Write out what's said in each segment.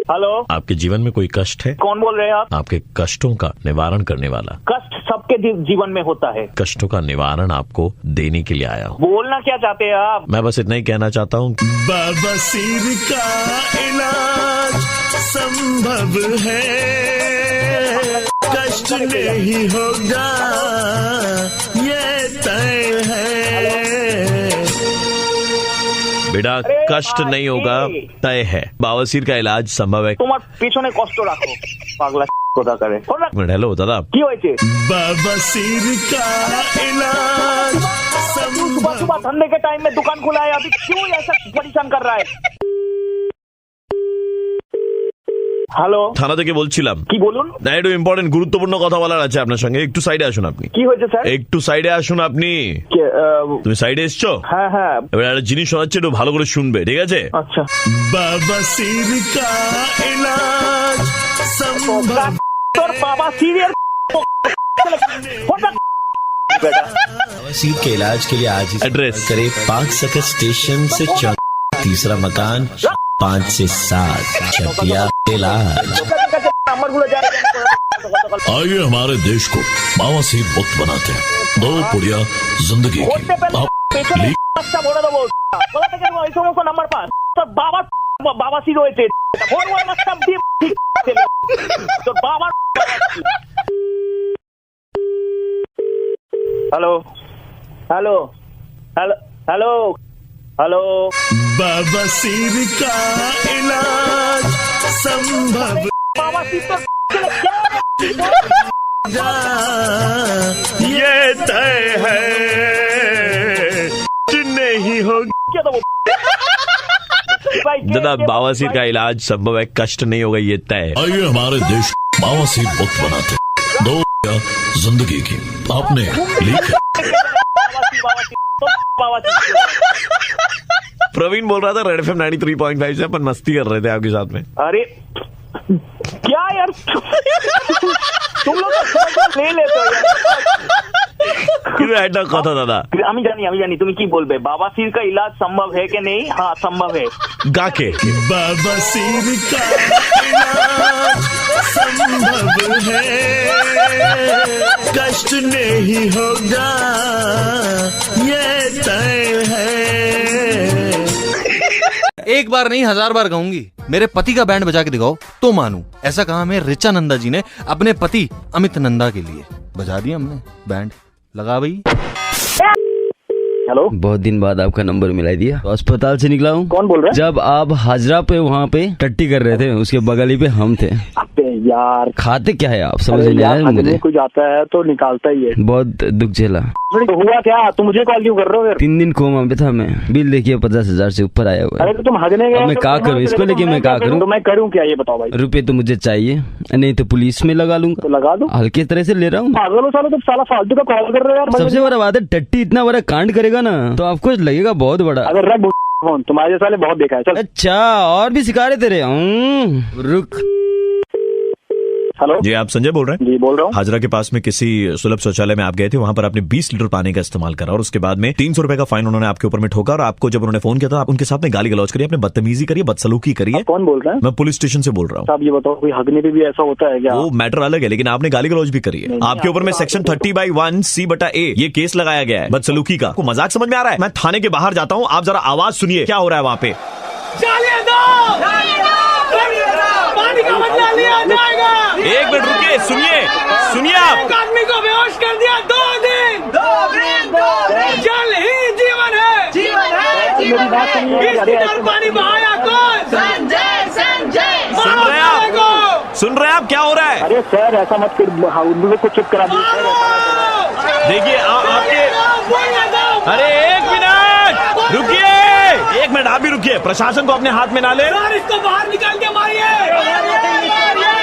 Hello, आपके जीवन में कोई कष्ट है? कौन बोल रहे हैं आप? आपके कष्टों का निवारण करने वाला। कष्ट सबके जीवन में होता है। कष्टों का निवारण आपको देने के लिए आया हूँ। बोलना क्या चाहते हैं आप? मैं बस इतना ही कहना चाहता हूँ, बाबा सिर का इलाज संभव है, कष्ट नहीं होगा ये तय है। बेटा कष्ट नहीं होगा तय है, बवासीर का इलाज संभव है। তোমার পিছনে কষ্ট রাখো পাগলা কথা করে। हेलो दादा, কি হয়েছে? बाबा सिर का इलाज सुबह सुबह धंधे के टाइम में दुकान खुला है, अभी क्यों ऐसा परेशान कर रहा है? হ্যালো, থানা থেকে বলছিলাম। কি বলুন? না, একটু ইম্পর্টেন্ট গুরুত্বপূর্ণ কথা বলার আছে আপনার সঙ্গে, একটু সাইডে আসুন আপনি। কি হয়েছে স্যার? একটু সাইডে আসুন আপনি। তুমি সাইডে এসছো? হ্যাঁ হ্যাঁ। এবার একটা জিনিস শোনাচ্ছে, একটু ভালো করে শুনবে, ঠিক আছে? আচ্ছা। बाबा सिर का इलाज संभव। তোর বাবা সিরিয়াল बवासीर के इलाज के लिए आज ही एड्रेस करे पाक सकत स्टेशन से तीसरा मकान 5 से 7 छतिया इलाज। नंबर गुलो जा रहे। आइए हमारे देश को बवासीर मुक्त बनाते हैं, दो पुड़िया जिंदगी की। আচ্ছা বলে দেবো, কোথা থেকে এই সমস্ত নাম্বার পাস? তোর বাবা বাবাসি রয়েছে, ফোন ওয়ান মাস্টার দিয়ে ঠিক ছিল তোর বাবা। Hello hello hello hello hello. बाबा सिर का इलाज संभव বাবাসি তো ये तय है नहीं होगा। क्या देবো दादा, बवासीर का इलाज संभव है, कष्ट नहीं होगा ये तय है। आइए हमारे देश को बवासीर मुक्त बनाते हैं, दो पुड़िया जिंदगी की। आपने लिखा प्रवीण बोल रहा था रेड एफएम 93.5 से, अपन मस्ती कर रहे थे आपके साथ में। अरे क्या यार, तुम लोग तो ले लेते हो यार। কিন্তু একটা কথা দাদা, আমি জানি তুমি কি বলবে। বাবাসির का इलाज संभव है कि नहीं? हाँ संभव है। गाके बाबा सिर का इलाज संभव है, कष्ट नहीं होगा ये तय है। एक बार नहीं 1000 बार गाऊंगी, मेरे पति का बैंड बजा के दिखाओ तो मानू। ऐसा कहा हमें ऋचा नंदा जी ने अपने पति अमित नंदा के लिए। बजा दिया हमने बैंड, लगा भाई। हेलो, बहुत दिन बाद आपका नंबर मिला दिया। तो अस्पताल से निकला हूँ। कौन बोल रहा है? जब आप हाजरा पे वहाँ पे टट्टी कर रहे थे, उसके बगल ही पे हम थे। अबे यार, खाते क्या है आप, समझ नहीं आया मुझे। कुछ आता है तो निकालता ही है। बहुत दुख झेला। तो हुआ क्या? तुम मुझे कॉल क्यों कर रहे हो फिर? 3 दिन कोमा में था मैं। बिल देखिए 50,000 से ऊपर आया हुआ अरे है। तो तुम हगने गए, अब मैं क्या करूँ इसको लेके, मैं क्या करूँ? तो मैं करूँ क्या ये बताओ भाई। रुपए तो मुझे चाहिए, नहीं तो पुलिस में लगा लूंगा। तो लगा दो। हल्के तरह से ले रहा हूँ। पागल हो साला, तुम साला फालतू का कॉल कर रहे हो यार। सबसे बड़ा बात है, टट्टी इतना बड़ा कांड करेगा ना तो आपको लगेगा बहुत बड़ा। अगर रख फोन, तुम्हारे साले बहुत देखा है। चल। अच्छा, और भी सिखा रहे तेरे। रुक। हेलो जी, आप संजय बोल रहे हैं? जी बोल रहा हूँ। हाजरा के पास में किसी सुलभ शौचालय में आप गए थे, वहां पर आपने 20 लीटर पानी का इस्तेमाल करा और उसके बाद में 300 रुपए का फाइन उन्होंने आपके ऊपर में ठोका। और आपको जब उन्होंने फोन किया था, आप उनके साथ में गाली गलौज करी, आपने बदतमीजी करी, बदसलूकी करी है। कौन बोल रहा है? मैं पुलिस स्टेशन से बोल रहा हूँ। आप ये बताओ, कोई हगने पे भी ऐसा होता है क्या? वो मैटर अलग है, लेकिन आपने गाली गलौज भी करी है। आपके ऊपर में सेक्शन 30/1C/A ये केस लगाया गया है बदसलूकी का। आपको मजाक समझ में आ रहा है? मैं थाने के बाहर जाता हूँ, आप जरा आवाज सुनिए क्या हो रहा है वहाँ पे। पानी का बदला लिया जाएगा। 1 मिनट रुकिए, सुनिए आप। आदमी को बेहोश कर दिया 2 दिन। जल ही जीवन है। इस तरह पानी बहाया कौन? संजय। सुन रहे हैं आप क्या हो रहा है? अरे सर ऐसा मत कर, उन लोग को चुप करा दीजिए। देखिए आपके, अरे 1 मिनट रुकिए, 1 मिनट आप भी रुकिए। प्रशासन को अपने हाथ में ना ले। इसको बाहर निकाल के मारिए,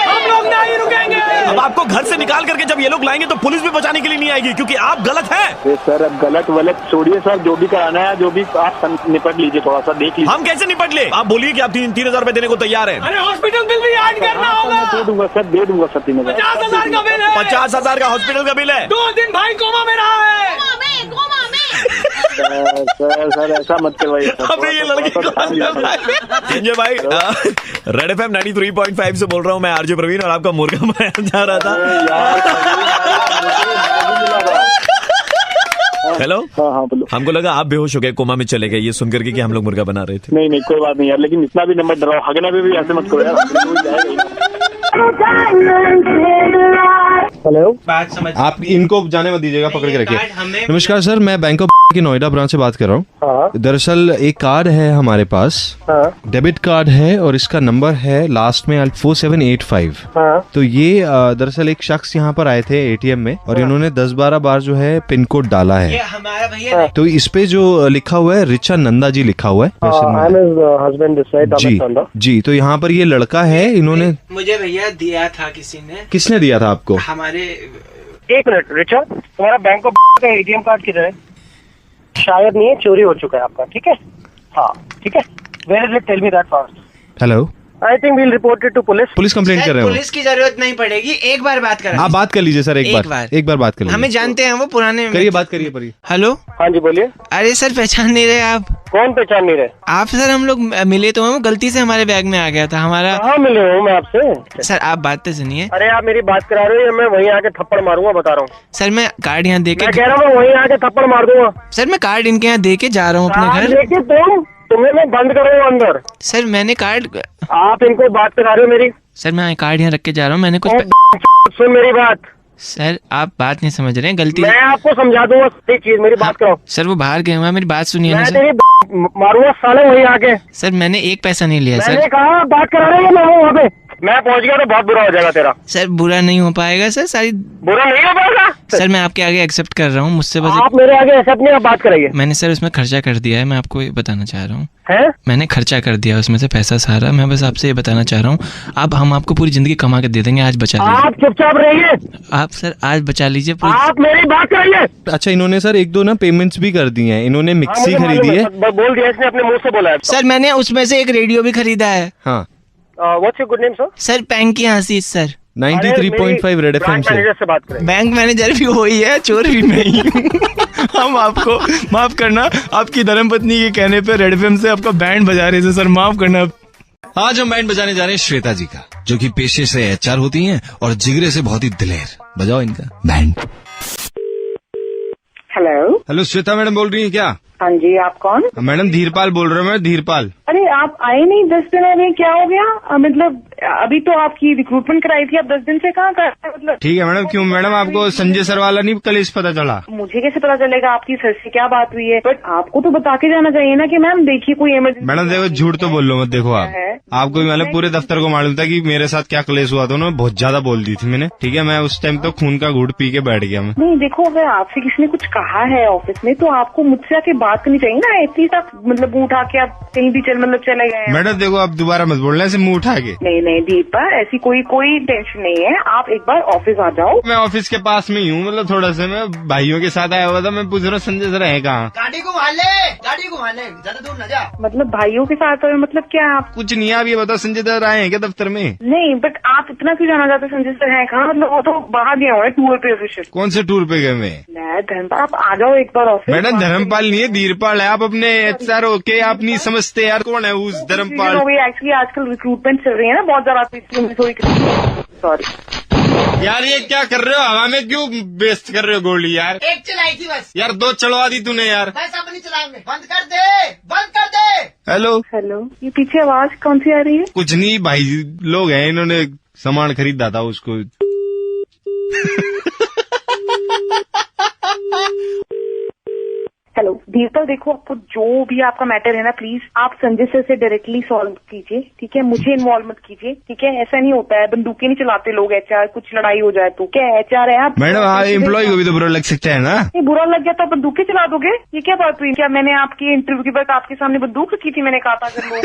हम लोग नहीं रुकेंगे। अब आपको घर से निकाल करके जब ये लोग लाएंगे तो पुलिस भी बचाने के लिए नहीं आएगी, क्योंकि आप गलत हैं। सर अब गलत वलत छोड़िए सर, जो भी कराना है, जो भी आप निपट लीजिए, थोड़ा सा देख लीजिए। हम कैसे निपट ले? आप बोलिए कि आप 3,000 रुपए देने को तैयार हैं। अरे हॉस्पिटल बिल भी ऐड करना होगा। दे दूंगा सर, दे दूंगा सर। 50,000 का बिल है। 50,000 का हॉस्पिटल का बिल है। 2 दिन भाई कोमा में रहा है। कोमा में सर ऐसा मत करवाइए सर। अबे ये लड़के संजय भाई रेड एफएम 93.5 से बोल रहा हूँ मैं आरजे प्रवीण, और आपका मुर्गा बनाया जा रहा था। हेलो। हाँ बोलो। हमको लगा आप बेहोश हो गए, कोमा में चले गए ये सुन करके कि हम लोग मुर्गा बना रहे थे। नहीं कोई बात नहीं यार, लेकिन इतना भी नंबर डराओ, हगना भी ऐसे मत करो यार। हेलो, आप इनको जाने मत दीजिएगा, पकड़ के रखिए। नमस्कार सर, मैं बैंक ऑफ की नोएडा ब्रांच से बात कर रहा हूँ। दरअसल एक कार्ड है हमारे पास, डेबिट कार्ड है, और इसका नंबर है लास्ट में 4785। तो ये दरअसल एक शख्स यहाँ पर आए थे एटीएम में, और इन्होंने 10-12 बार जो है पिन कोड डाला है। हमारा भैया तो इस पे जो लिखा हुआ है रिचा नंदा जी लिखा हुआ है। जी जी, तो यहाँ पर ये लड़का है, इन्होंने मुझे भैया दिया था किसी ने। किसने दिया था आपको? हमारे एक मिनट रिचा, तुम्हारा बैंक ऑफ का एटीएम कार्ड किधर है? शायद नहीं है, चोरी हो चुका है आपका। ठीक है, हाँ ठीक है। Where is it, tell me that fast. Hello, I think we'll report it to police. Police complaint कर रहे हो? पुलिस की जरूरत नहीं पड़ेगी, एक बार बात करें। आप बात कर लीजिए सर, एक बार बात कर लीजिए। हमें जानते हैं वो पुराने। करिए बात करिए परिए। हेलो, हाँ जी बोलिए। अरे सर पहचान नहीं रहे आप? कौन पहचान नहीं रहे? आप सर, हम लोग मिले तो हम, गलती से हमारे बैग में आ गया था हमारा। कहाँ मिले हो मैं आपसे? सर आप बात तो सुनिए। अरे आप मेरी बात करा रहे हो, मैं वहीं आके थप्पड़ मारूंगा, बता रहा हूँ। सर मैं कार्ड यहाँ देके, मैं कह रहा हूँ वहीं आके थप्पड़ मार दूंगा। सर मैं कार्ड इनके यहाँ देके जा रहा हूँ अपने घर। लेके तुम्हें मैं बंद करूँगा अंदर। सर मैंने कार्ड, आप इनको बात करा रहे हो मेरी? सर मैं कार्ड यहाँ रख के जा रहा हूँ, मैंने कुछ सुन मेरी बात। सर आप बात नहीं समझ रहे हैं, गलती। मैं आपको समझा दूंगा सारी चीज, मेरी बात कराओ। सर वो बाहर गए हुए हैं, मेरी बात सुनिए ना मैं सर। तेरी मारूंगा साले वहीं आके। सर मैंने एक पैसा नहीं लिया मैंने सर। कहा बात करा रहे हो, मैं हूँ वहाँ पे। मैं पहुंच गया तो बहुत बुरा हो जाएगा तेरा। सर बुरा नहीं हो पाएगा सर, सारी बुरा नहीं हो पाएगा सर मैं आपके आगे एक्सेप्ट कर रहा हूँ, मुझसे बस आप मेरे आगे ऐसा नहीं, आप बात कराइए। मैंने सर उसमें खर्चा कर दिया है, मैं आपको ये बताना चाह रहा हूँ। हैं? मैंने खर्चा कर दिया उसमें से पैसा सारा, मैं बस आपसे ये बताना चाह रहा हूँ। अब हम आपको पूरी जिंदगी कमा के दे देंगे, आज बचा लीजिए। आप चुपचाप रहिए। आप सर आज बचा लीजिए आप मेरी बात कराइए। अच्छा, इन्होंने सर 1-2 ना पेमेंट्स भी कर दी हैं। इन्होंने मिक्सी खरीदी है। बोल दिया इसने, अपने मुंह से बोला है। सर मैंने उसमें से एक रेडियो भी खरीदा है। हाँ, what's your good name sir? Sir bank की हंसी सर। 93.5 रेड एफएम से। मैनेजर से बात करें। बैंक मैनेजर भी वही है, चोर भी मैं ही हूँ। हम आपको माफ करना, आपकी धर्मपत्नी के कहने पे रेड एफएम से आपका बैंड बजा रहे थे सर, माफ करना। आज हम बैंड बजाने जा रहे हैं श्वेता जी का, जो कि पेशे से एचआर होती हैं और जिगरे से बहुत ही दिलेर। बजाओ इनका बैंड। हेलो, श्वेता मैडम बोल रही हैं क्या? हाँ जी, आप कौन? मैडम धीरपाल बोल रहा हूँ मैं, धीरपाल। अरे आप आए नहीं 10 दिनों में, क्या हो गया? मतलब अभी तो आपकी रिक्रूटमेंट कराई थी, आप 10 दिन से कहाँ कर? मतलब ठीक है मैडम, क्यों मैडम आपको संजय सर वाला नहीं कलेश पता चला? मुझे कैसे पता चलेगा आपकी सर से क्या बात हुई है? बट आपको तो बता के जाना चाहिए ना कि मैम देखिए कोई इमरजेंसी। मैडम देखो, झूठ तो बोल लो मत। देखो आपको भी मतलब पूरे दफ्तर को मालूम था कि मेरे साथ क्या कलेश हुआ था। उन्होंने बहुत ज्यादा बोल दी थी मैंने। ठीक है, मैं उस टाइम तो खून का घूंट पी के बैठ गया मैं। नहीं देखो, अगर आपसे किसी ने कुछ कहा है ऑफिस में तो आपको मुझसे आके बात करनी चाहिए ना। ऐसी आप मतलब मुंह उठा के आप कहीं भी चले गए। मैडम देखो, आप दोबारा मत बोलना ऐसे मुंह उठा के। नहीं दीपा, ऐसी कोई टेंशन नहीं है। आप एक बार ऑफिस आ जाओ। मैं ऑफिस के पास में ही हूँ, मतलब थोड़ा सा मैं भाइयों के साथ आया हुआ था। मैं पूछ रहा हूँ संजय सर है कहाँ? गाड़ी घुमा ले, ज्यादा दूर न जा। मतलब भाइयों के साथ मतलब क्या? आप कुछ नहीं, आप ये बताओ संजय सर आए हैं क्या दफ्तर में? नहीं, बट आप इतना क्यों जाना चाहते? संजय सर है कहाँ? मतलब वो तो बाहर गया हुआ है टूर पे ऑफिशियल। कौन से टूर पे गए? मैं धर्मपाल, आप आ जाओ एक बार ऑफिस। मैडम धर्मपाल नहीं है, धीरपाल है। आप अपने एचआर होके आप नहीं समझते यार कौन है उस धर्मपाल? एक्चुअली आजकल रिक्रूटमेंट चल रही है ना बहुत ज्यादा, सॉरी यार। ये क्या कर रहे हो? हवा में क्यों वेस्ट कर रहे हो गोली यार? एक चलाई थी बस यार 2 चलवा दी तूने यार। बस अब नहीं चलाएंगे, बंद कर दे। हेलो, ये पीछे आवाज कौन सी आ रही है? कुछ नहीं, भाई लोग हैं, इन्होंने सामान खरीदा था उसको। हेलो धीरपाल, देखो आपको जो भी आपका मैटर है ना, प्लीज आप संजय सर से डायरेक्टली सॉल्व कीजिए। ठीक है, मुझे इन्वॉल्व मत कीजिए। ठीक है, ऐसा नहीं होता है, बंदूकें नहीं चलाते लोग। एचआर कुछ लड़ाई हो जाए तो क्या एचआर है आप? मैडम एम्प्लॉय को भी तो बुरा लग सकता है ना? नहीं, बुरा लग गया तो बंदूकें चला दोगे? ये क्या बात हुई? क्या मैंने आपकी इंटरव्यू के बाद आपके सामने बंदूक रखी थी? मैंने कहा था अगर लोग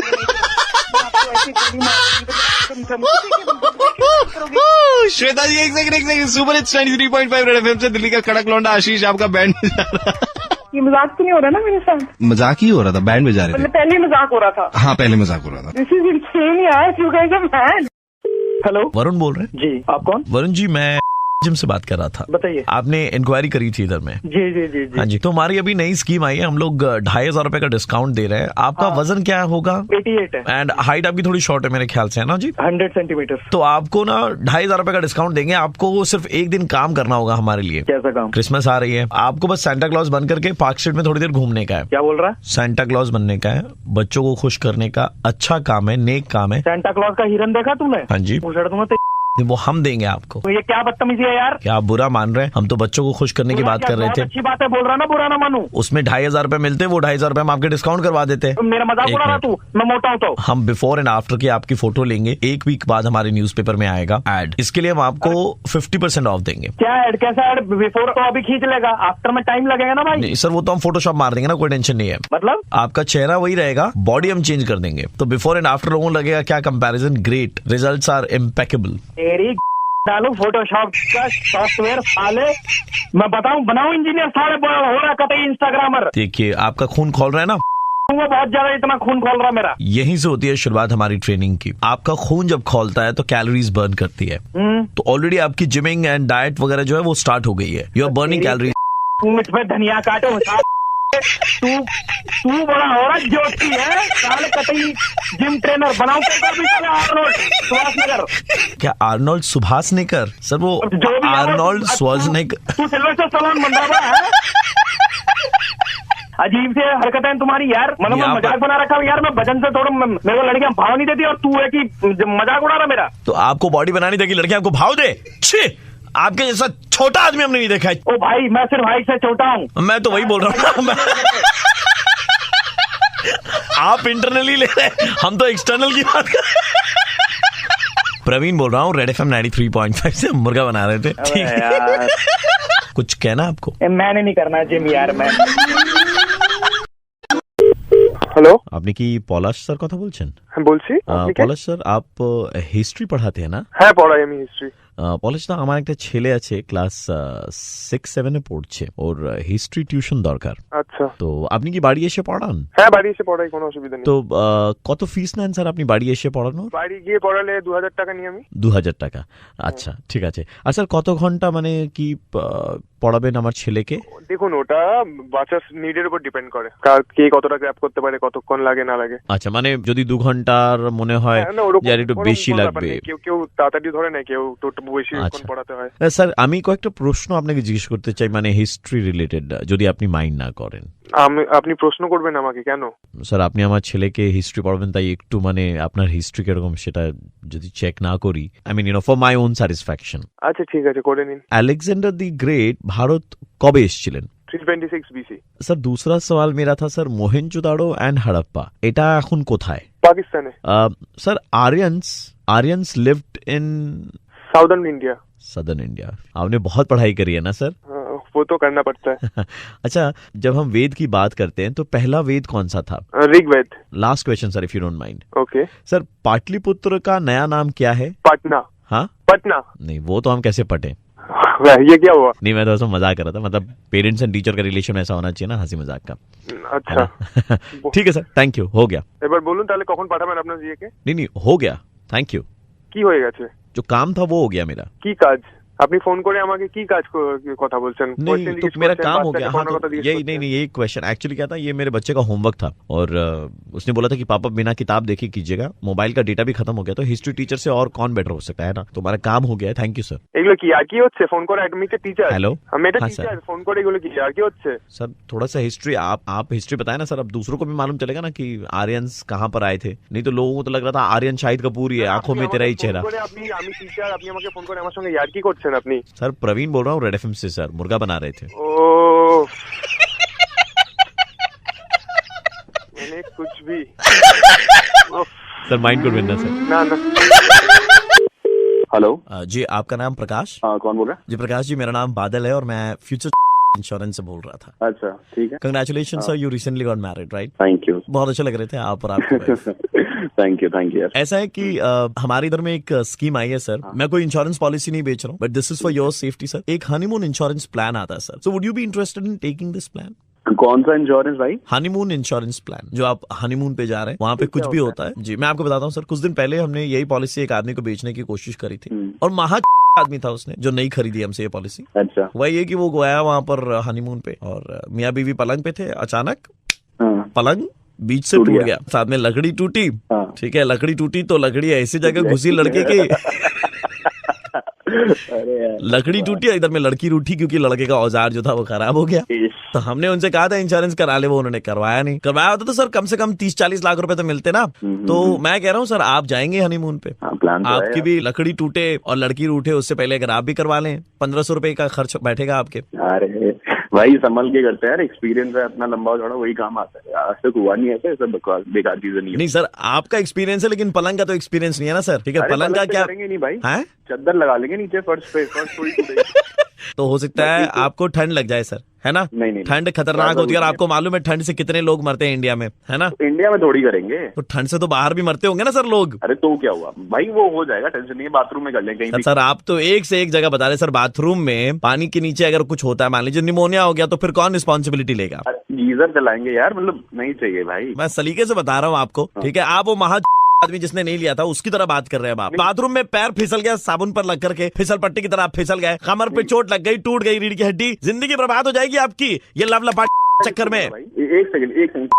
श्वेता जी एक second, super hits 93.5 red FM से दिल्ली का कड़क लौंडा आशीष आपका बैंड बजा रहा। ये मजाक तो नहीं हो रहा ना मेरे साथ? मजाक ही हो रहा था, बैंड बजा रहे थे। मतलब पहले मजाक हो रहा था? हाँ पहले मजाक हो रहा था। दिस इज इंसेन यार, you guys are mad. Hello, Varun बोल रहे हैं? जी आप कौन? वरुण जी मैं जिम से बात कर रहा था। बताइए। आपने इंक्वायरी करी थी इधर में। जी जी जी जी। हाँ जी, तो हमारी अभी नई स्कीम आई है, हम लोग 2,500 रुपए का डिस्काउंट दे रहे हैं। आपका वजन क्या होगा? 88 है। एंड हाइट आपकी थोड़ी शॉर्ट है मेरे ख्याल से, है ना जी? 100 सेंटीमीटर। तो आपको ना 2,500 रुपए का डिस्काउंट देंगे। आपको सिर्फ एक दिन काम करना होगा हमारे लिए। कैसा काम? क्रिसमस आ रही है, आपको बस सेंटा क्लॉज बन करके पार्क स्ट्रीट में थोड़ी देर घूमने का है। क्या बोल रहा है? सेंटा क्लॉज बनने का है, बच्चों को खुश करने का अच्छा काम है, नेक काम है। सेंटा क्लॉज का हिरन देखा तूने? हाँ जी। उछड़ दूंगा वो हम देंगे आपको। तो ये क्या बदतमीजी है यार? क्या आप बुरा मान रहे हैं? हम तो बच्चों को खुश करने की बात कर रहे थे। अच्छी बात है, बोल रहा ना, बुरा ना मानू। उसमें 2,500 रुपए मिलते, वो 2,500 रुपए हम आपके डिस्काउंट करवा देते। मेरा मजाक उड़ा रहा तू? मैं मोटा हूँ तो? हम बिफोर एंड आफ्टर की आपकी फोटो लेंगे, 1 वीक बाद हमारे न्यूज़पेपर में आएगा एड। इसके लिए हम आपको 50% ऑफ देंगे। क्या एड? कैसा एड? बिफोर तो अभी खींच लेगा, आफ्टर में टाइम लगेगा ना भाई। नहीं सर, वो तो हम फोटोशॉप मार देंगे ना, कोई टेंशन नहीं है। मतलब आपका चेहरा वही रहेगा, बॉडी हम चेंज कर देंगे। तो बिफोर एंड आफ्टर लोगों को लगेगा क्या comparison, great, results are impeccable. तेरी डालू फोटोशॉप का सॉफ्टवेयर साले, मैं बताऊं बनाऊं इंजीनियर साले, हो रहा कतई इंस्टाग्रामर। देखिए आपका खून खोल रहा है ना, वो बहुत ज्यादा इतना खून खोल रहा मेरा। यहीं से होती है शुरुआत हमारी ट्रेनिंग की। आपका खून जब खोलता है तो कैलोरीज बर्न करती है। तो ऑलरेडी आपकी जिमिंग एंड डाइट वगैरह जो है वो स्टार्ट हो गई है। You are burning calories. मुझ पे धनिया काटो, तू बड़ा हो रहा ज्योति है साले, कतई जिम ट्रेनर बनाऊं आर्नोल्ड श्वार्ज़नेगर। क्या आर्नोल्ड सुभाषनेकर? सर वो आर्नोल्ड श्वार्ज़नेगर। तू सिल्वेस्टर स्टैलोन बन रहा है। अजीब से हरकतें तुम्हारी यार, मतलब मैं मजाक बना रखा हूँ यार। मैं वजन से थोड़ा, मेरे को लड़कियां भाव नहीं देती और तू है कि मजाक उड़ा रहा मेरा। तो आपको बॉडी बनानी देगी, लड़कियां आपको भाव दे? छी, आपके जैसा छोटा आदमी हमने नहीं देखा है। ओ भाई, मैं सिर्फ हाइट से छोटा हूँ। मैं तो वही बोल रहा हूँ। आप इंटरनली ले रहे हैं, हम तो एक्सटर्नल की बात कर रहे हैं। प्रवीण बोल रहा हूँ, रेड FM 93.5 से मुर्गा बना रहे थे। ठीक है, कुछ कहना आपको? मैंने नहीं करना जिम यार। मैं হ্যালো, আপনি কি পলাশ স্যার কথা বলছেন? হ্যাঁ বলছি। পলাশ স্যার, আপ হিস্ট্রি পড়াতে हैं ना? হ্যাঁ পড়াই আমি হিস্ট্রি। পলাশ দা, আমার একটা ছেলে আছে ক্লাস 6-7 এ পড়ছে, ওর হিস্ট্রি টিউশন দরকার। আচ্ছা, তো আপনি কি বাড়ি এসে পড়ান? হ্যাঁ বাড়ি এসে পড়াই, কোনো অসুবিধা নেই। তো কত ফিস নেন স্যার আপনি বাড়ি এসে পড়ানোর? বাড়ি গিয়ে পড়ালে 2000 টাকা নিই আমি। 2000 টাকা, আচ্ছা ঠিক আছে। আর স্যার কত ঘন্টা মানে কি পড়াবেন আমার ছেলেকে? দেখুন, ওটা বাচ্চার নিডের উপর ডিপেন্ড করে, কে কতটা গ্র্যাব করতে পারে, কতক্ষণ লাগে না লাগে। আচ্ছা, মানে যদি 2 ঘন্টার মনে হয় যে একটু বেশি লাগবে। কেউ তাড়াতাড়ি ধরে নেয়, কেউ বেশিক্ষণ পড়াতে হয়। স্যার আমি কয়েকটা প্রশ্ন আপনাকে জিজ্ঞেস করতে চাই, মানে হিস্ট্রি রিলেটেড, যদি আপনি মাইন্ড না করেন। আপনি প্রশ্ন করবেন আমাকে? কেন স্যার, আপনি আমার ছেলেকে হিস্ট্রি পড়াবেন, তাই একটু মানে আপনার হিস্ট্রি কিরকম সেটা যদি চেক না করি, I mean for my own satisfaction. আচ্ছা ঠিক আছে, করে নিন। अलेक्जेंडर द ग्रेट भारत कबे এসেছিলেন? 326 BC। স্যার दूसरा सवाल मेरा था सर, मोहेंजोदाड़ो एंड हड़प्पा এটা এখন কোথায়? পাকিস্তানে। Sir Aryans lived in southern India. Southern India. आपने बहुत पढ़ाई करी है ना सर? वो तो करना पड़ता है। अच्छा, जब हम वेद की बात करते हैं तो पहला वेद कौन सा था? Rigveda. Last question sir, if you don't mind. Okay sir, Pataliputra का नया नाम क्या है? पटना। हाँ, पटना। नहीं, वो तो हम कैसे पढ़े? ये क्या हुआ? नहीं, मैं तो ऐसा मजाक कर रहा था, मतलब पेरेंट्स एंड टीचर का रिलेशन ऐसा होना चाहिए ना, हंसी मजाक का। अच्छा ठीक है सर, थैंक यू, हो गया। এবার বলুন তাহলে কখন পাঠাবেন আপনার জিকে? नहीं हो गया, थैंक यू। কি হয়ে গেছে? जो काम था वो हो गया मेरा। কি কাজ? আপনি ফোন করে আমাকে কি কাজ কথা বলছেন? नहीं तो मेरा काम हो गया। हाँ, तो यही नहीं क्वेश्चन एक्चुअली क्या था, ये मेरे बच्चे का होमवर्क था और उसने बोला था कि पापा बिना किताब देखे कीजिएगा, मोबाइल का डेटा भी खत्म हो गया, तो हिस्ट्री टीचर से और कौन बेटर हो सकता है ना, तो हमारा काम हो गया है, थैंक यू सर। এগুলো কি আর কি হচ্ছে? ফোন করে তুমি কে টিচার? हेलो, আমি এটা টিচার, ফোন করে এগুলো কি আর কি হচ্ছে? सर थोड़ा सा हिस्ट्री आप हिस्ट्री बताए ना सर, अब दूसरों को भी मालूम चलेगा ना कि आर्यंस कहाँ पर आए थे, नहीं तो लोगों को तो लग रहा था आर्यन शाहिद कपूर ही है, आंखों में तेरा ही चेहरा। আমি টিচার, আপনি আমাকে ফোন করে আমার সঙ্গে ইয়ার্কি করছেন আপনি? सर प्रवीण बोल रहा हूँ, रेड FM से सर, मुर्गा बना रहे थे। ओ मैंने कुछ भी सर माइंड कर लेना सर। ना हेलो जी, आपका नाम प्रकाश? हाँ, कौन बोल रहा है? जी प्रकाश जी, मेरा नाम बादल है और मैं फ्यूचर इंश्योरेंस से बोल रहा था। अच्छा ठीक है। Congratulation sir, you recently got married right? Thank you. बहुत अच्छे लग रहे थे आप और आपकी वाइफ। थैंक यू ऐसा है कि हमारे इधर में एक स्कीम आई है सर, मैं कोई इंश्योरेंस पॉलिसी नहीं बेच रहा हूँ, but this is for your safety sir. एक हनीमून इंश्योरेंस प्लान आता है sir, so would you be interested in taking this plan? कौन सा इंश्योरेंस भाई? हनीमून इंश्योरेंस प्लान, जो आप हनीमून पे जा रहे हैं वहाँ पे कुछ भी होता है जी। मैं आपको बताता हूँ सर, कुछ दिन पहले हमने यही पॉलिसी एक आदमी को बेचने की कोशिश करी थी और आदमी था उसने जो नहीं खरीदी हमसे ये पॉलिसी। अच्छा। वही है कि वो गया वहां पर हनीमून पे और मियाँ बीवी पलंग पे थे, अचानक पलंग बीच से टूट गया, साथ में लकड़ी टूटी। ठीक है, लकड़ी टूटी तो लकड़ी ऐसी जगह घुसी लड़के की लकड़ी टूटी, इधर में लड़की रूठी क्योंकि लड़के का औजार जो था वो खराब हो गया। तो हमने उनसे कहा था इंश्योरेंस करा ले, वो उन्होंने करवाया नहीं। करवाया होता तो सर कम से कम 30-40 लाख रुपए तो मिलते ना। तो मैं कह रहा हूँ सर आप जाएंगे हनीमून पे, आपकी भी लकड़ी टूटे और लड़की रूठे उससे पहले अगर आप भी करवा लें 1500 रुपए का खर्च बैठेगा आपके। अरे भाई संभल के करते हैं यार, एक्सपीरियंस है अपना लंबा चौड़ा, वही काम आता है। आज तक हुआ नहीं है सब बकवास बेकार चीजें नहीं। नहीं सर आपका एक्सपीरियंस है लेकिन पलंग का तो एक्सपीरियंस नहीं है ना सर। ठीक है, पलंग का क्या करेंगे नहीं भाई, है चादर लगा लेंगे नीचे फर्श पे, फर्श थोड़ी टूटेगी। तो हो सकता है आपको ठंड लग जाए सर, है ना। नहीं ठंड खतरनाक होती है और आपको मालूम है ठंड से कितने लोग मरते हैं इंडिया में, है ना। इंडिया में थोड़ी करेंगे, तो ठंड से तो बाहर भी मरते होंगे ना सर लोग। अरे तो क्या हुआ भाई, वो हो जाएगा, टेंशन नहीं है, बाथरूम में कर लेंगे कहीं भी। सर आप तो एक से एक जगह बता रहे सर, बाथरूम में पानी के नीचे अगर कुछ होता है, मान लीजिए निमोनिया हो गया तो फिर कौन रिस्पॉन्सिबिलिटी लेगा। गीजर चलाएंगे यार, मतलब नहीं चाहिए भाई। मैं सलीके से बता रहा हूँ आपको, ठीक है। आप वो महा आदमी जिसने नहीं लिया था उसकी तरह बात कर रहे हैं आप। बाथरूम में पैर फिसल गया साबुन पर लग करके, फिसल पट्टी की तरह आप फिसल गए, कमर पे चोट लग गई, टूट गई रीढ़ की हड्डी, जिंदगी बर्बाद हो जाएगी आपकी ये लवलपाट चक्कर में। एक सेकंड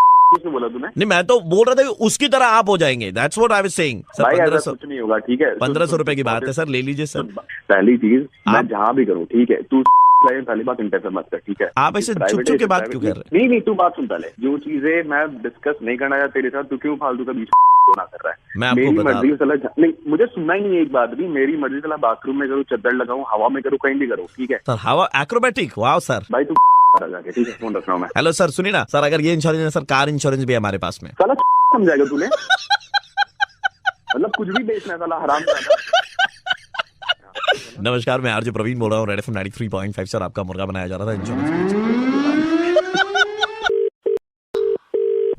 बोला तूने? नहीं मैं तो बोल रहा था उसकी तरह आप हो जाएंगे, that's what I was saying. Sir 1500 कुछ नहीं होगा, ठीक है। 1500 रुपए की बात है सर, ले लीजिए सर। पहली चीज मैं जहाँ भी करूँ, ठीक है, तू पहली बात इंटरफेयर मत कर, ठीक है। आप ऐसे चुप चुप के बात क्यों कर रहे हैं? नहीं तू बात सुन पहले, जो चीजें मैं डिस्कस नहीं करना चाहता तेरे साथ, तू क्यों फालतू का बीच ना कर रहा है। मैं आपको मेरी बता मर्जी सलाह नहीं, मुझे सुनना ही नहीं है एक बात भी, मेरी मर्जी सलाह बाथरूम में करूँ, चद्दर लगाऊं, हवा में करूँ, कहीं भी करूँ, ठीक है सर। हवा एक्रोबैटिक, वाओ सर। भाई तू जाके, ठीक है, फोन रख रहा हूँ मैं। हेलो सर सुनिए ना सर, अगर ये इंश्योरेंस है सर, कार इंश्योरेंस भी है हमारे पास में। साला समझाएगा तूने, मतलब कुछ भी बेचना है साला, हराम। नमस्कार, मैं आरजे प्रवीण बोल रहा हूँ, रेड एफएम 93.5 से, और आपका मुर्गा बनाया जा रहा था इंश्योरेंस।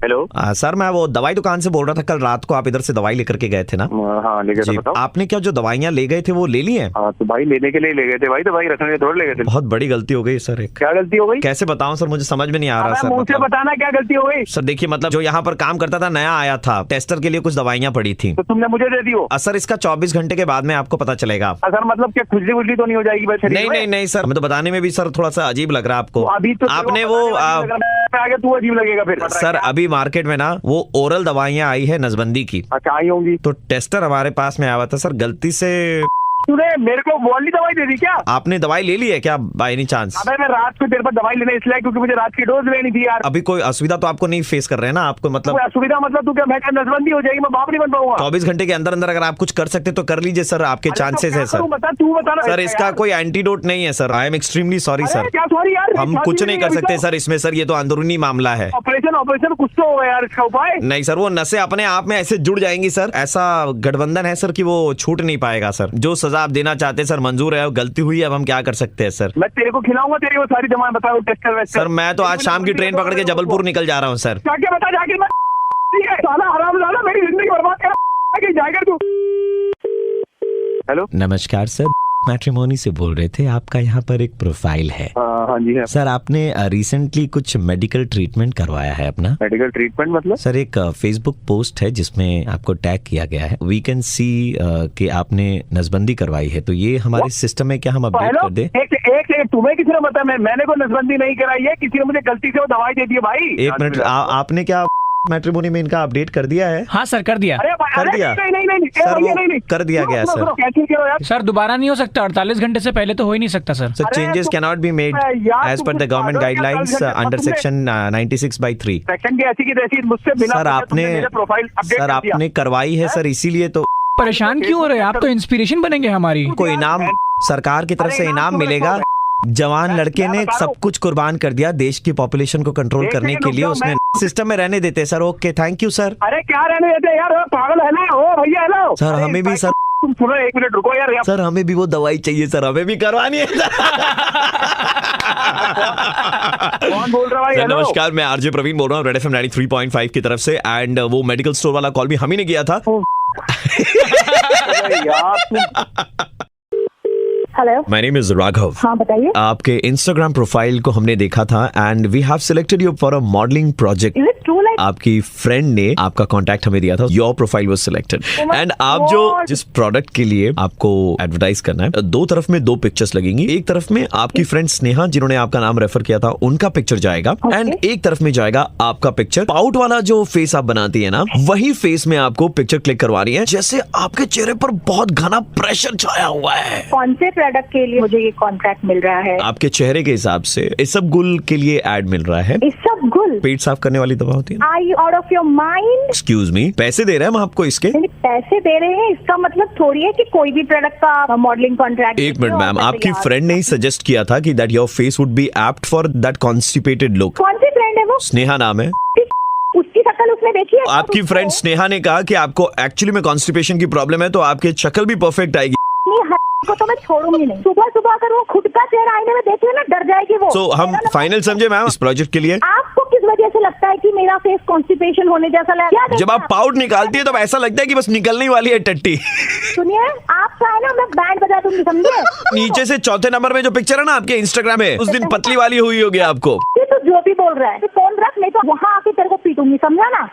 हेलो सर मैं वो दवाई दुकान से बोल रहा था, कल रात को आप इधर से दवाई लेकर के गए थे ना। हाँ ले गए थे, बताओ। आपने क्या जो दवाइयाँ ले गए थे वो ले ली हैं? हाँ तो भाई लेने के लिए ले गए थे भाई, दवाई रखने के थोड़ी ले गए थे। बहुत बड़ी गलती हो गई सर। एक क्या गलती हो गई? कैसे बताऊं सर, मुझे समझ में नहीं आ रहा सर। मुझसे बताना क्या गलती हो गई? सर देखिए, मतलब जो यहाँ पर काम करता था नया आया था, टेस्टर के लिए कुछ दवाइयाँ पड़ी थी, तो तुमने मुझे दे दी हो? सर इसका 24 घंटे के बाद में आपको पता चलेगा। सर मतलब क्या खुजली वुजली तो नहीं हो जाएगी? नहीं नहीं सर, मैं तो बताने में भी सर थोड़ा सा अजीब लग रहा है आपको। अभी तो आपने वो आगे तू अजीब लगेगा फिर। सर अभी मार्केट में ना वो ओरल दवाइयाँ आई है नसबंदी की। अच्छा आई होंगी। तो टेस्टर हमारे पास में आया हुआ था सर, गलती से तूने मेरे को वाली दवाई दे दी क्या? आपने दवाई ले ली है क्या बाय एनी चांस? अबे मैं रात को तेरे पर दवाई लेने इसलिए क्योंकि मुझे रात की डोज लेनी थी यार। अभी कोई असुविधा तो आपको नहीं फेस कर रहे हैं ना आपको? मतलब असुविधा मतलब तू क्या, मैं नसबंदी हो जाएगी, मैं बाप नहीं बन पाऊंगा। 24 घंटे के अंदर अंदर अगर आप कुछ कर सकते तो कर लीजिए सर, आपके चांसेस है सर। तू बता सर इसका कोई एंटीडोट नहीं है sir, I am extremely sorry sir. क्या सॉरी यार, हम कुछ नहीं कर सकते सर इसमें सर, ये तो अंदरूनी मामला है। ऑपरेशन कुछ तो होगा यार, इसका उपाय नहीं सर, वो नसें अपने आप में ऐसे जुड़ जाएंगी सर, ऐसा गठबंधन है सर कि वो छूट नहीं पाएगा सर। जो सजा आप देना चाहते हैं सर मंजूर है, गलती हुई है, अब हम क्या कर सकते हैं सर। मैं तेरे को खिलाऊंगा, तेरी वो सारी दवाएं बताओ, टेस्टर वेस्टर। सर मैं तो आज शाम की ट्रेन पकड़ के जबलपुर निकल जा रहा हूँ सर। जाके बता, जाके साला हरामजादा मेरी जिंदगी बर्बाद कर जाएगा तू। हेलो नमस्कार सर, मैट्रिमोनी से बोल रहे थे, आपका यहाँ पर एक प्रोफाइल है। हाँ जी है सर। आपने रिसेंटली कुछ मेडिकल ट्रीटमेंट करवाया है अपना? मेडिकल ट्रीटमेंट मतलब? सर एक फेसबुक पोस्ट है जिसमें आपको टैग किया गया है, वी कैन सी कि आपने नसबंदी करवाई है, तो ये हमारे सिस्टम में क्या हम अपडेट कर दे? एक तुम्हें किसी ने बताया? मैंने कोई नसबंदी नहीं कराई है, किसी ने मुझे गलती से वो दवाई दे दी है भाई। एक मिनट, आपने क्या मैट्रिमोनी में इनका अपडेट कर दिया है? हाँ सर कर दिया। कर दिया सर, वो कर दिया गया सर। सर दोबारा नहीं हो सकता, 48 घंटे से पहले तो हो ही नहीं सकता sir. Sir changes can not be made as per the government guidelines under section 96/3। Section की ऐसी की तैसी मुझसे बिना सर आपने करवाई है सर, इसीलिए तो परेशान क्यों हो रहे हैं आप? तो इंस्पिरेशन बनेंगे हमारी। कोई इनाम सरकार की तरफ से इनाम मिलेगा। जवान लड़के ने सब कुछ कुर्बान कर दिया देश की पॉपुलेशन को कंट्रोल करने के लिए, उसने सिस्टम में रहने देते sir. Okay thank you sir. अरे क्या रहने देते यार, पागल है ना? ओ भैया हेलो सर, हमें भी सर, तुम सुनो एक मिनट रुको यार सर, हमें भी वो दवाई चाहिए सर, हमें भी करवानी है सर। कौन बोल रहा है? नमस्कार, मैं आरजे प्रवीण बोल रहा हूँ, रेड एफएम 93.5 की तरफ से, एंड वो मेडिकल स्टोर वाला कॉल भी हम ही ने किया था। Hello, my name is Raghav. हाँ बताइए। आपके इंस्टाग्राम प्रोफाइल को हमने देखा था and we have selected you for a modelling project. Is it true? God. आपकी फ्रेंड ने आपका कांटेक्ट हमें दिया था, your profile was selected Oh my and आप जो God. जिस प्रोडक्ट के लिए आपको एडवर्टाइज करना है, दो तरफ में दो पिक्चर्स लगेंगी। एक तरफ में आपकी फ्रेंड स्नेहा जिन्होंने आपका नाम रेफर किया था उनका पिक्चर जाएगा एंड एक तरफ में जाएगा आपका पिक्चर। पाउट वाला जो फेस आप बनाती है ना, वही फेस में आपको पिक्चर क्लिक करवानी है, जैसे आपके चेहरे पर बहुत घना प्रेशर छाया हुआ है। कौन से प्रोडक्ट के लिए मुझे ये कॉन्ट्रैक्ट मिल रहा है? आपके चेहरे के हिसाब से इसबगुल के लिए एड मिल रहा है। इसबगुल पेट साफ करने वाली दवा होती है। Are you out of your mind? Excuse me, पैसे दे रहे हैं हम आपको इसके। पैसे दे रहे हैं इसका मतलब थोड़ी है कि कोई भी प्रोडक्ट का मॉडलिंग कॉन्ट्रैक्ट। एक मिनट मैम, आपकी फ्रेंड ने ही सजेस्ट किया था कि that your face would be apt for that constipated look. कौन सी फ्रेंड है वो? स्नेहा नाम है। उसकी शक्ल उसने देखी है? आपकी फ्रेंड स्नेहा ने कहा कि आपको एक्चुअली में कॉन्स्टिपेशन की प्रॉब्लम है, तो आपकी शक्ल भी परफेक्ट आएगी। को तो मैं छोड़ूंगी नहीं। सुबह सुबह अगर वो खुद का चेहरा आईने में देखे ना, डर जाएगी वो। तो हम फाइनल समझे मैम इस प्रोजेक्ट के लिए। आपको किस वजह से लगता है कि मेरा फेस कॉन्स्टिपेशन होने जैसा लगा? जब आप पाउट निकालती है तो ऐसा लगता है कि बस निकलने वाली है टट्टी। सुनिए, आप चाहे ना मैं बैंड बजा दूंगी, समझे? नीचे से चौथे नंबर में जो पिक्चर है ना आपके इंस्टाग्राम में, उस दिन पतली वाली हुई होगी आपको। ये तो जो भी बोल रहा है, फोन रख, नहीं तो वहाँ आके तेरे को पीटूंगी, समझा ना?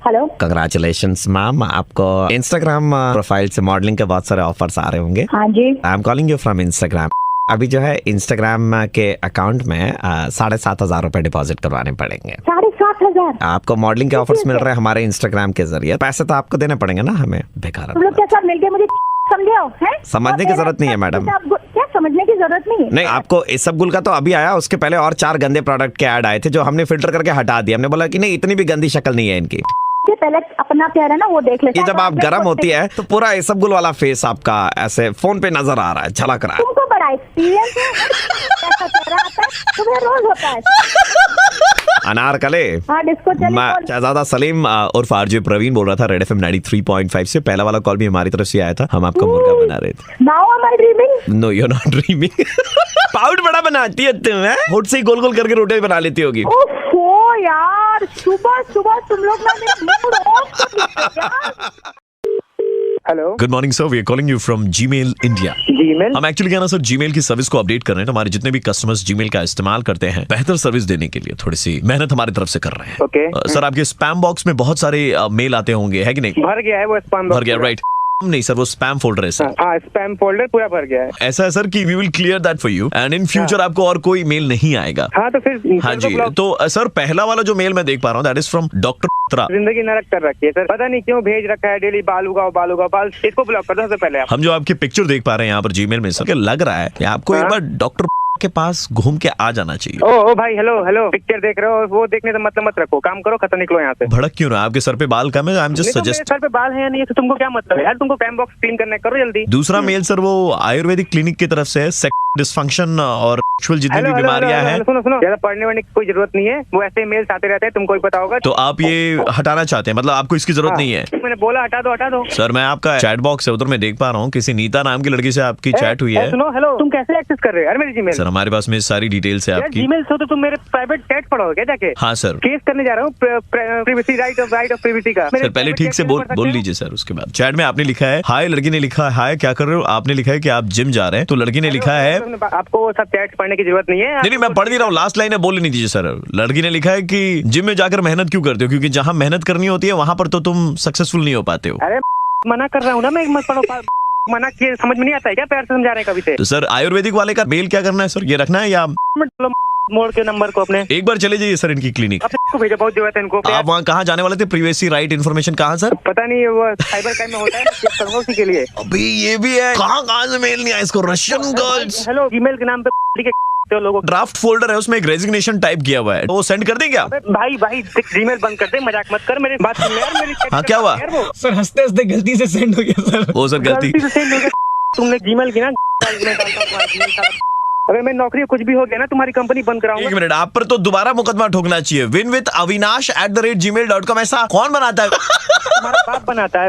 हेलो, कंग्रेचुलेशंस मैम, आपको इंस्टाग्राम प्रोफाइल से मॉडलिंग के बहुत सारे ऑफर्स आ रहे होंगे। हाँ जी। I am calling you from Instagram. अभी जो है इंस्टाग्राम के अकाउंट में 7,500 रुपए डिपॉजिट करवाने पड़ेंगे। 7,500? आपको मॉडलिंग के ऑफर्स मिल रहे हैं हमारे इंस्टाग्राम के जरिए। पैसे तो आपको देने पड़ेंगे ना हमें, बेकार। तुम लोग क्या सब मिलके मुझे समझाओ हैं? समझने की जरूरत नहीं है मैडम। क्या समझने की जरूरत नहीं है? नहीं, आपको इसबगुल का तो अभी आया, उसके पहले और 4 गंदे प्रोडक्ट के ऐड आए थे जो हमने फिल्टर करके हटा दिया। हमने बोला कि नहीं, इतनी भी गंदी शक्ल नहीं है इनकी। पहले अपना चेहरा ना वो देख लेते ये जब आप गर्म होती है तो पूरा इसबगुल वाला फेस आपका ऐसे फोन पे नजर आ रहा है, झलक रहा है। तुमको बड़ा एक्सपीरियंस है, ऐसा चेहरा आता है तुम्हें, रोज होता है। अनारकले। हाँ, डिस्को चले। मैं शहजादा सलीम उर्फ आरजे प्रवीण बोल रहा था रेड एफएम 93.5 से। पहला वाला कॉल भी हमारी तरफ से आया था, हम आपका मुर्गा बना रहे थे। Now am I dreaming? No, you are not dreaming. Pout बड़ा बनाती है तुम, हैं? होठ से ही गोल गोल करके रोटी बना लेती होगी। ओहो यार, सुबह सुबह तुम लोग ना मेरा मूड ऑफ कर दिया यार। Hello, good morning sir, we are calling you from Gmail India. Gmail? हम एक्चुअली क्या ना सर, जीमेल की सर्विस को अपडेट कर रहे हैं। तो हमारे जितने भी कस्टमर्स जीमेल का इस्तेमाल करते हैं, बेहतर सर्विस देने के लिए थोड़ी सी मेहनत हमारी तरफ से कर रहे हैं। ओके। सर, आपके स्पैम बॉक्स में बहुत सारे मेल आते होंगे, है कि नहीं? भर गया है वो स्पैम बॉक्स। भर गया, राइट? नहीं सर, वो स्पैम फोल्डर है सर। हाँ, स्पैम फोल्डर पूरा भर गया है। ऐसा है सर कि we will clear that for you and in future आपको और कोई मेल नहीं आएगा। हाँ, तो फिर हाँ जी। तो सर, पहला वाला जो मेल मैं देख पा रहा हूँ दैट इज फ्रॉम डॉक्टर। जिंदगी नरक कर रखी है सर, पता नहीं क्यों भेज रखा है डेली बाल उगाओ बाल उगाओ बाल। इसको ब्लॉक कर दो सबसे पहले। हम जो आपके पिक्चर देख पा रहे हैं यहाँ पर जीमेल में सर, लग रहा है कि आपको एक बार डॉक्टर के पास घूम के आ जाना चाहिए। ओ भाई, हेलो हेलो, पिक्चर देख रहे हो, वो देखने से मतलब मत रखो, काम करो, खत्म, निकलो यहाँ से। भड़क क्यों रहा है? आपके सर पे बाल कम है? I am just suggest. Sir पे बाल है या नहीं है तो तुमको क्या मतलब है यार? तुमको स्पैम बॉक्स क्लीन करना है, करो जल्दी। दूसरा मेल सर वो आयुर्वेदिक क्लिनिक की तरफ से है, डिस्फंक्शन और सेक्सुअल जितनी भी बीमारियां हैं। सुनो सुनो, ज्यादा पढ़ने वढ़ने की कोई जरूरत नहीं है, वो ऐसे मेल्स आते रहते हैं, तुमको ही पता होगा। तो आप ये हटाना चाहते हैं, मतलब आपको इसकी जरूरत नहीं है? मैंने बोला हटा दो हटा दो। सर, मैं आपका चैट बॉक्स है उधर मैं देख पा रहा हूँ, किसी नीता नाम की लड़की से आपकी चैट हुई है। सुनो, हेलो, तुम कैसे एक्सेस कर रहे हो यार मेरी जीमेल? सर, हमारे पास में सारी डिटेल्स है आपकी। जीमेल से तो तुम मेरे प्राइवेट चैट पढ़ोगे क्या जाके? हाँ सर। केस करने जा रहा हूँ प्रिवेसी, राइट ऑफ प्रिवेसी का। सर, पहले ठीक से बोल लीजिए सर। उसके बाद चैट में आपने लिखा है हाय, लड़की ने लिखा है हाय क्या कर रहे हो, आपने लिखा है कि आप जिम जा रहे हैं, तो लड़की ने लिखा है आपको सब चैट पढ़ने की जरूरत नहीं है। नहीं, मैं पढ़ नहीं रहा हूँ, लास्ट लाइन है, बोल नहीं दीजिए सर। लड़की ने लिखा है कि जिम में जाकर मेहनत क्यों करते हो, क्योंकि जहाँ मेहनत करनी होती है वहाँ पर तो तुम सक्सेसफुल नहीं हो पाते हो। अरे मना कर रहा हूँ ना मैं, मत पढ़ो। मना किए, समझ में नहीं आता है क्या? प्यार से समझा रहे हैं कभी से। तो सर, आयुर्वेदिक वाले का मेल क्या करना है सर, ये रखना है या मोड़ के नंबर को अपने एक बार चले जाइए सर इनकी क्लिनिक। को भेजा, बहुत जरूरत है इनको। आप वहाँ कहाँ जाने वाले थे? प्रिवेसी राइट इन्फॉर्मेशन कहाँ सर? पता नहीं, वो साइबर क्राइम में होता है, चेक करूंगा उसी के लिए। अभी ये भी है, कहाँ से मेल नहीं आया इसको? Russian girls. हेलो, ईमेल के नाम पे लोगों ड्राफ्ट फोल्डर है, उसमें एक रेजिग्नेशन टाइप किया हुआ है, वो सेंड कर दें क्या? भाई जीमेल बंद कर दे, मजाक मत कर, मेरी बात सुन यार मेरी। हाँ, क्या हुआ सर? हंसते हंसते गलती से सेंड हो गया सर। वो सर गलती से सेंड हो गया। तुमने जीमेल की ना, अगर मैं नौकरी कुछ भी हो गया ना, तुम्हारी कंपनी बंद कराऊंगा। एक मिनट, आप पर तो दोबारा मुकदमा ठोकना चाहिए। win-with-avinash@gmail.com ऐसा कौन बनाता है? तुम्हारा बाप बनाता है।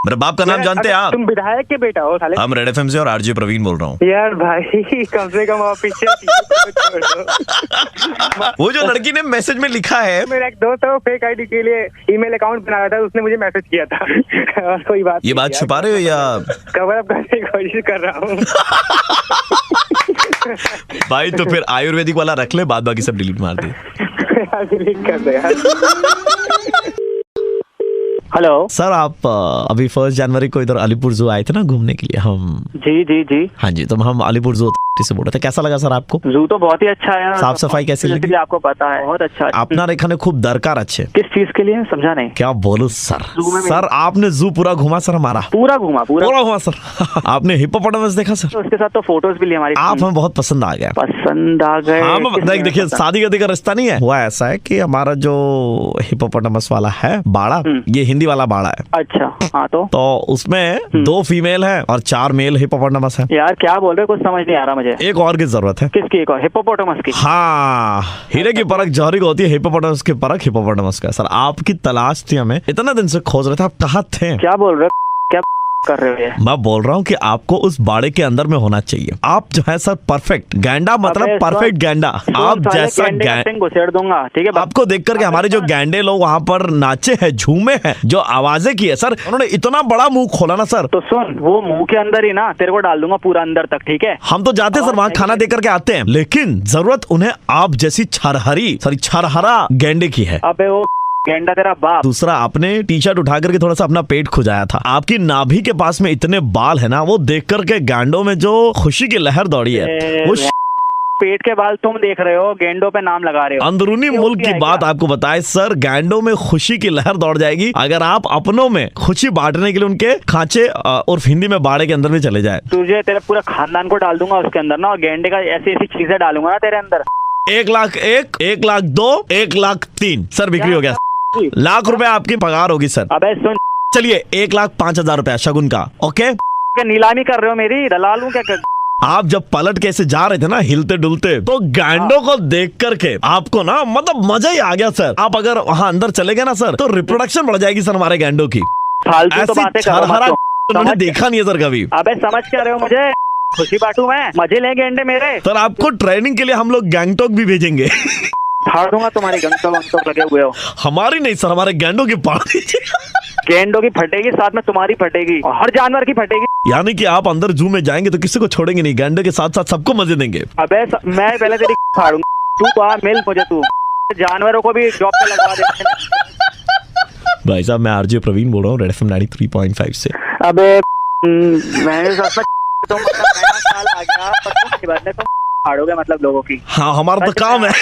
मेरे बाप का नाम जानते हैं आप? तुम विधायक के बेटा हो साले। हम रेड एफएम से और आरजे प्रवीण बोल रहा हूँ। यार भाई, कम से कम ऑफिशियल वो जो लड़की ने मैसेज में लिखा है, मेरा एक दोस्त है, वो फेक आईडी के लिए ईमेल अकाउंट बना रहा था, उसने मुझे मैसेज किया था। और कोई बात, ये बात छुपा रहे हो या कवर अप करने की कोशिश कर रहा हूँ? भाई तो फिर आयुर्वेदिक वाला रख ले, बाद बाकी सब डिलीट मार दे। यार डिलीट कर दे यार। हेलो सर, आप अभी 1 जनवरी को इधर अलीपुर जू आए थे ना घूमने के लिए हम? जी जी जी। हाँ जी, तो हम अलीपुर जू से बोल रहे थे, कैसा लगा सर आपको? जू तो बहुत ही अच्छा है। साफ सफाई कैसी लगी? आपको पता है बहुत अच्छा। আপনার এখানে खूब दरकार अच्छे। किस चीज के लिए समझा नहीं? क्या बोलूं सर, सर आपने जू पूरा घुमा सर हमारा। पूरा घुमा सर। आपने हिप्पोपोटामस देखा सर? उसके साथ तो फोटोज भी ली हमारी। आप हमें बहुत पसंद आ गया। पसंद आ गए? हाँ, देखिए शादी का रिश्ता नहीं है, हुआ ऐसा है कि हमारा जो हिप्पोपोटामस वाला है बाड़ा, ये हिंदी वाला बाड़ा है। अच्छा हाँ, तो उसमें 2 फीमेल है और 4 मेल हिप्पोपोटामस है। यार क्या बोल रहे हो, कुछ समझ नहीं आ रहा मुझे। एक और की जरूरत है। किसकी? एक और हिप्पोपोटामस की? हाँ, हीरे की परख जौहरी को होती है, हिप्पोपोटामस की परख हिप्पोपोटामस का। सर आपकी तलाश थी, हमें इतना दिन से खोज रहे थे, आप कहाँ थे? क्या बोल रहे हो, क्या कर रहे हो ये? मैं बोल रहा हूँ कि आपको उस बाड़े के अंदर में होना चाहिए। आप जो है सर परफेक्ट गैंडा, मतलब परफेक्ट गैंडा, आप जैसा घुसेड़ दूंगा, ठीक है? आपको देख करके हमारे जो गैंडे लोग वहाँ पर नाचे हैं, झूमे हैं, जो आवाजें की है सर, उन्होंने इतना बड़ा मुंह खोला ना सर। तो सुन, वो मुंह के अंदर ही ना तेरे को डाल दूंगा पूरा अंदर तक, ठीक है? हम तो जाते सर वहाँ खाना दे करके आते हैं, लेकिन जरूरत उन्हें आप जैसी छरहरा गैंडे की है। अबे वो गेंडा तेरा बाप। दूसरा, आपने टी शर्ट उठा करके थोड़ा सा अपना पेट खुजाया था, आपकी नाभि के पास में इतने बाल है ना, वो देख करके गैंडों में जो खुशी की लहर दौड़ी है, वो पेट के बाल तुम देख रहे हो, गेंडों पे नाम लगा रहे हो। अंदरूनी मुल्क की बात आपको बताए सर, गैंडों में खुशी की लहर दौड़ जाएगी अगर आप अपनों में खुशी बांटने के लिए उनके खांचे और हिंदी में बाड़े के अंदर में चले जाए। तुझे तेरे पूरा खानदान को डाल दूंगा उसके अंदर ना, और गेंडे का ऐसी ऐसी चीजें डालूंगा ना तेरे अंदर। 1,01,000, 1,02,000, 1,03,000 सर बिक्री हो गया। लाख रुपए आपकी पगार होगी सर। अबे सुन, चलिए 1,05,000 रुपया शगुन का। ओके, नीलामी कर रहे हो मेरी? दलाल हूं क्या? आप जब पलट के ऐसे जा रहे थे ना हिलते डुलते, तो गैंडों को देख करके आपको ना मतलब मजा ही आ गया सर। आप अगर वहाँ अंदर चले गए ना सर, तो रिप्रोडक्शन बढ़ जाएगी सर हमारे गैंडों की। उन्होंने देखा नहीं है सर कभी। अबे समझ क्या रहे हो मुझे? खुशी बांटू मैं, मजे लेंगे गेंडे मेरे। सर आपको ट्रेनिंग के लिए हम लोग गैंगटॉक भी भेजेंगे। फाड़ दूंगा तुम्हारी गंगटॉक लगे हुए हो। हमारी नहीं सर, हमारे गैंडों की फाड़ दीजिए। गेंडों की फटेगी, साथ में तुम्हारी फटेगी, और हर जानवर की फटेगी। यानी कि आप अंदर जू में जाएंगे तो किसी को छोड़ेंगे नहीं, गैंडों के साथ साथ सबको मजे देंगे। अबे मैं पहले तेरी फाड़ूंगा, तू आ मिल मुझे, तू जानवरों को भी जॉब पे लगवा दे। भाई साहब, मैं आरजे प्रवीण बोल रहा हूँ, रेड एफएम 93.5 से। अबे मैंने सोचा तुम नया साल आ गया, पर तुम फाड़ोगे मतलब लोगों की। हाँ, हमारा तो काम है।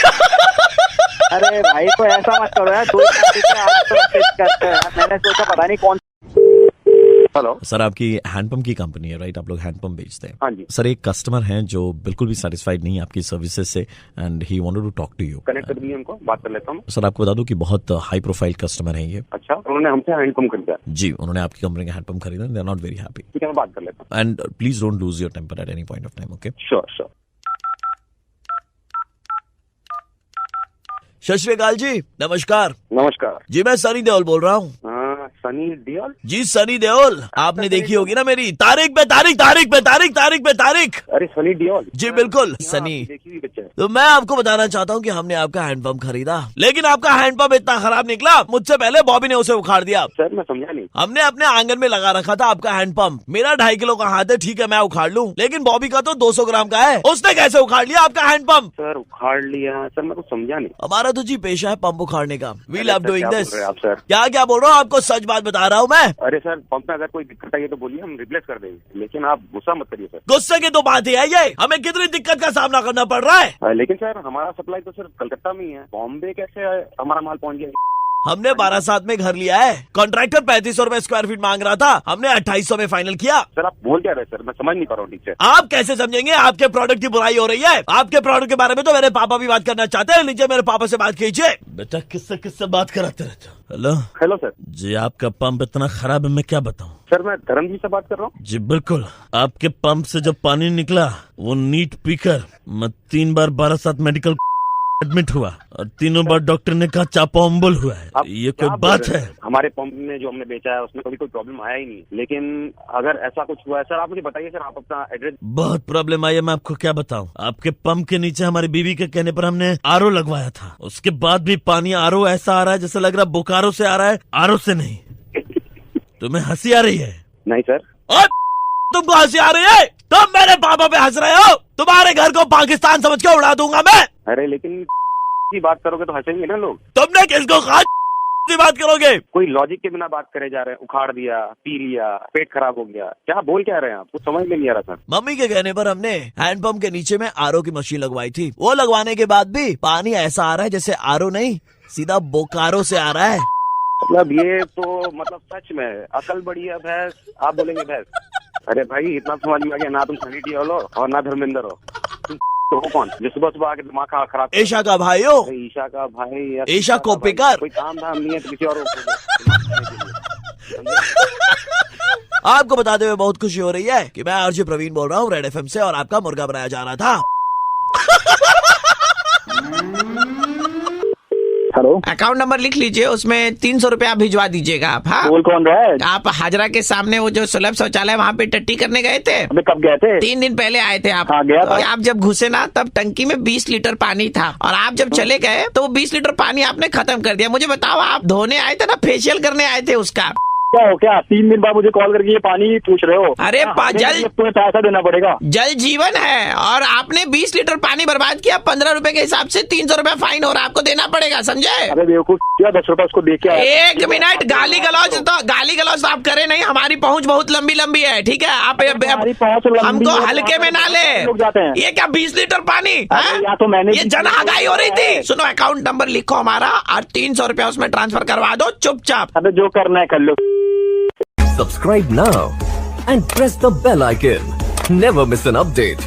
अरे भाई को ऐसा मत करो यार, 2 करते हैं। मैंने सोचा पता नहीं कौन। हेलो सर, आपकी हैंडपंप की कंपनी है राइट? आप लोग हैंडपंप बेचते हैं? हाँ जी सर, एक कस्टमर हैं जो बिल्कुल भी सेटिस्फाइड नहीं है आपकी सर्विसेज से, and he wanted to talk to you. Connect कर दिए उनको, बात कर लेता हूँ। सर आपको बता दूं कि बहुत हाई प्रोफाइल कस्टमर है ये। अच्छा, उन्होंने हमसे हैंडपंप खरीदा? जी, उन्होंने आपकी कंपनी का हैंडपंप खरीदा, they are not very happy. ठीक है, मैं बात कर लेता हूँ। And please don't lose your temper at any point of time. Okay, sure sure. Sat Sri अकाल जी, नमस्कार। नमस्कार जी, मैं सनी देओल बोल रहा हूँ। सनी देओल? जी सनी देओल, आपने देखी होगी ना मेरी तारीख पे तारीख। अरे सनी देओल? जी बिल्कुल सनी। तो मैं आपको बताना चाहता हूँ कि हमने आपका हैंडपंप खरीदा, लेकिन आपका हैंडपंप इतना खराब निकला, मुझसे पहले बॉबी ने उसे उखाड़ दिया। सर मैं समझा नहीं। हमने अपने आंगन में लगा रखा था आपका हैंडपंप। मेरा 2.5 किलो का हाथ है, ठीक है मैं उखाड़ लूँ, लेकिन बॉबी का तो 200 ग्राम का है, उसने कैसे उखाड़ लिया आपका हैंडपंप? सर उखाड़ लिया? सर मैं कुछ समझा नहीं। हमारा तो जी पेशा है पंप उखाड़ने का। We love doing this. आप सर क्या बोल रहा हूँ, आपको सच बात बता रहा हूँ मैं। अरे सर, पंप में अगर कोई दिक्कत आई है तो बोलिए, हम रिप्लेस कर देंगे, लेकिन आप गुस्सा मत करिए सर। गुस्से की तो बात ही है ये, हमें कितनी दिक्कत का सामना करना पड़ रहा है। लेकिन सर हमारा सप्लाई तो सिर्फ कलकत्ता में ही है, बॉम्बे कैसे हमारा माल पहुंच गया? हमने 12/7 में घर लिया है, कॉन्ट्रैक्टर 3500 रुपए स्क्वायर फीट मांग रहा था, हमने 2800 में फाइनल किया। सर आप बोल क्या रहे सर, मैं समझ नहीं पा रहा हूँ ठीक से। आप कैसे समझेंगे, आपके प्रोडक्ट की बुराई हो रही है। आपके प्रोडक्ट के बारे में तो मेरे पापा भी बात करना चाहते हैं, लीजिए मेरे पापा से बात कीजिए। बेटा किससे बात कराते रहते हो? हेलो सर जी, आपका पंप इतना खराब है, मैं क्या बताऊँ। सर मैं धर्मजी से बात कर रहा हूँ। जी बिल्कुल, आपके पंप से जो पानी निकला वो नीट पीकर मैं 3 बार 12/7 मेडिकल एडमिट हुआ, और 3 बार डॉक्टर ने कहा चापाम्बुल हुआ है। ये कोई बात है? हमारे पंप में जो हमने बेचा है उसमें कभी कोई प्रॉब्लम आया ही नहीं, लेकिन अगर ऐसा कुछ हुआ है सर, आप मुझे बताइए सर, आप अपना एड्रेस। बहुत प्रॉब्लम आई है, मैं आपको क्या बताऊं। आपके पंप के नीचे हमारी बीवी के कहने पर हमने आरओ लगवाया था, उसके बाद भी पानी आरओ ऐसा आ रहा है जैसे लग रहा है बोकारो से आ रहा है, आरओ से नहीं। तुम्हें हंसी आ रही है? नहीं सर। और तुमको हंसी आ रही है? तुम मेरे पापा पे हंस रहे हो? तुम्हारे घर को पाकिस्तान समझ के उड़ा दूंगा मैं। अरे लेकिन की बात करोगे तो हंसेंगे ना लोग। तुमने किसको खास से बात करोगे? कोई लॉजिक के बिना बात करे जा रहे हैं, उखाड़ दिया, पी लिया, पेट खराब हो गया, क्या बोल क्या रहे हैं आप? कुछ समझ में नहीं आ रहा सर। मम्मी के कहने पर हमने हैंडपंप के नीचे में आरओ की मशीन लगवाई थी। वो लगवाने के बाद भी पानी ऐसा आ रहा है जैसे आरओ नहीं, सीधा बोकारो से आ रहा है। मतलब ये तो मतलब सच में अकल बड़ी है भैंस, आप बोलेंगे भैंस। अरे भाई इतना समझ में आ गया, ना तुम सनी देओल हो और ना धर्मेंद्र हो, तो हो कौन जो सुबह सुबह आके दिमाग खराब? ईशा का भाई हो। ईशा का भाई, ईशा कोपिकर। कोई काम धाम नहीं है तो किसी और आपको बताते हुए बहुत खुशी हो रही है कि मैं आरजे प्रवीण बोल रहा हूँ रेड एफएम से, और आपका मुर्गा बनाया जा रहा था। हेलो, अकाउंट नंबर लिख लीजिए, उसमें 300 रुपया भिजवा दीजिएगा आप। हाँ, बोल कौन रहा है? आप हाजरा के सामने वो जो सुलभ शौचालय वहाँ पे टट्टी करने गए थे। अबे कब गए थे? 3 दिन पहले आए थे आप। हाँ, गया था। तो आप जब घुसे ना तब टंकी में 20 लीटर पानी था, और आप जब चले गए तो वो 20 लीटर पानी आपने खत्म कर दिया। मुझे बताओ, आप धोने आए थे ना, फेशियल करने आए थे उसका? क्या हो क्या 3 दिन बाद मुझे कॉल करके ये पानी पूछ रहे हो? अरे जल, तुम्हें पैसा देना पड़ेगा। जल जीवन है, और आपने 20 लीटर पानी बर्बाद किया। 15 रुपए के हिसाब से 300 रुपया फाइन हो रहा है, आपको देना पड़ेगा, समझे? अरे बेवकूफ, 10 रुपए उसको दे के आया। 1 मिनट, गाली गलौज तो आप करे नहीं, हमारी पहुंच बहुत लंबी लंबी है, ठीक है? आप हमको हल्के में ना ले। ये क्या 20 लीटर पानी? या तो मैंने ये जनहगाई हो रही थी। सुनो, अकाउंट नंबर लिखो हमारा और 300 रुपया उसमें ट्रांसफर करवा दो चुपचाप। अबे जो करना है कर लो। Subscribe now and press the bell icon. Never miss an update.